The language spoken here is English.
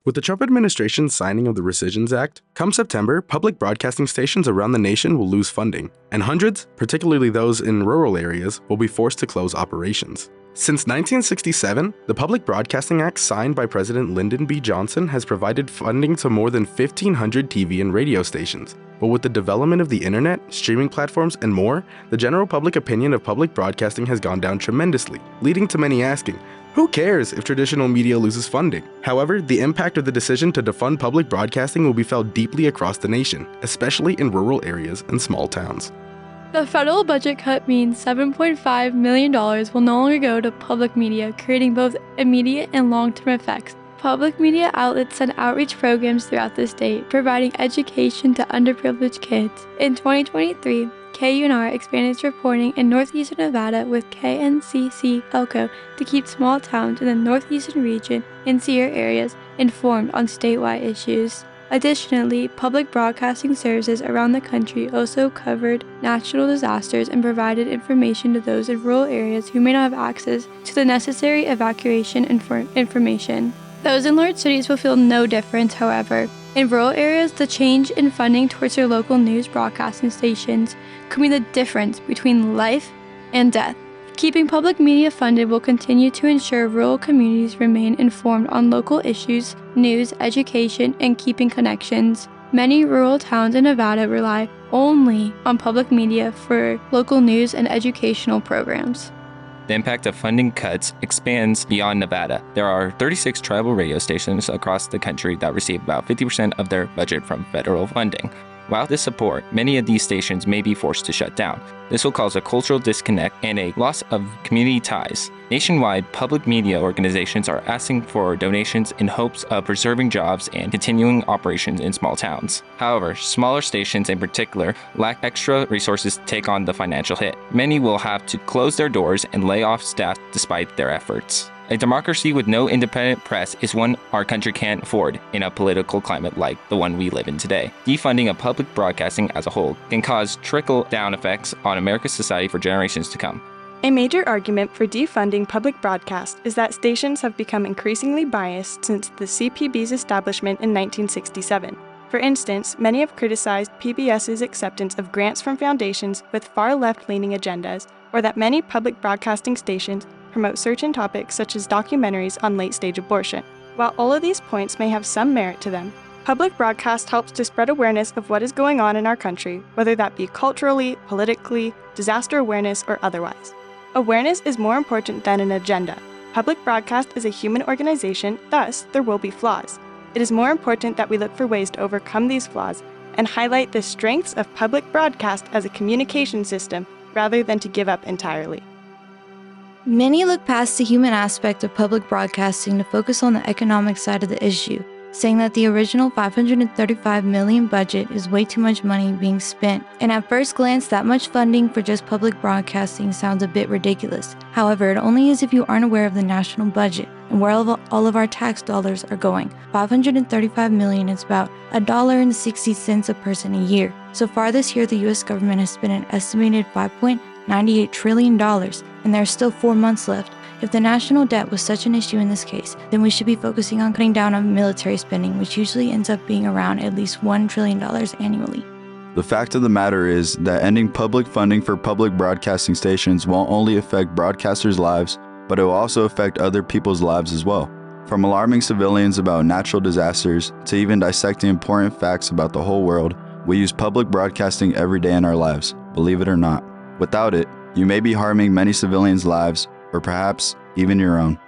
With the Trump administration's signing of the Rescissions Act, come September, public broadcasting stations around the nation will lose funding, and hundreds, particularly those in rural areas, will be forced to close operations. Since 1967, the Public Broadcasting Act signed by President Lyndon B. Johnson has provided funding to more than 1,500 TV and radio stations. But with the development of the internet, streaming platforms, and more, the general public opinion of public broadcasting has gone down tremendously, leading to many asking, who cares if traditional media loses funding? However, the impact of the decision to defund public broadcasting will be felt deeply across the nation, especially in rural areas and small towns. The federal budget cut means $7.5 million will no longer go to public media, creating both immediate and long-term effects. Public media outlets send outreach programs throughout the state, providing education to underprivileged kids. In 2023, KUNR expanded its reporting in northeastern Nevada with KNCC Elko to keep small towns in the northeastern region and Sierra areas informed on statewide issues. Additionally, public broadcasting services around the country also covered natural disasters and provided information to those in rural areas who may not have access to the necessary evacuation information. Those in large cities will feel no difference, however. In rural areas, the change in funding towards their local news broadcasting stations could mean the difference between life and death. Keeping public media funded will continue to ensure rural communities remain informed on local issues, news, education, and keeping connections. Many rural towns in Nevada rely only on public media for local news and educational programs. The impact of funding cuts expands beyond Nevada. There are 36 tribal radio stations across the country that receive about 50% of their budget from federal funding. Without this support, many of these stations may be forced to shut down. This will cause a cultural disconnect and a loss of community ties. Nationwide, public media organizations are asking for donations in hopes of preserving jobs and continuing operations in small towns. However, smaller stations in particular lack extra resources to take on the financial hit. Many will have to close their doors and lay off staff despite their efforts. A democracy with no independent press is one our country can't afford in a political climate like the one we live in today. Defunding of public broadcasting as a whole can cause trickle-down effects on America's society for generations to come. A major argument for defunding public broadcast is that stations have become increasingly biased since the CPB's establishment in 1967. For instance, many have criticized PBS's acceptance of grants from foundations with far left-leaning agendas, or that many public broadcasting stations promote certain topics such as documentaries on late-stage abortion. While all of these points may have some merit to them, public broadcast helps to spread awareness of what is going on in our country, whether that be culturally, politically, disaster awareness, or otherwise. Awareness is more important than an agenda. Public broadcast is a human organization, thus there will be flaws. It is more important that we look for ways to overcome these flaws and highlight the strengths of public broadcast as a communication system rather than to give up entirely. Many look past the human aspect of public broadcasting to focus on the economic side of the issue, saying that the original $535 million budget is way too much money being spent. And at first glance, that much funding for just public broadcasting sounds a bit ridiculous. However, it only is if you aren't aware of the national budget and where all of our tax dollars are going. $535 million is about $1.60 a person a year. So far this year, the US government has spent an estimated $5.98 trillion, and there are still 4 months left. If the national debt was such an issue in this case, then we should be focusing on cutting down on military spending, which usually ends up being around at least $1 trillion annually. The fact of the matter is that ending public funding for public broadcasting stations won't only affect broadcasters' lives, but it will also affect other people's lives as well. From alarming civilians about natural disasters to even dissecting important facts about the whole world, we use public broadcasting every day in our lives, believe it or not. Without it, you may be harming many civilians' lives, or perhaps even your own.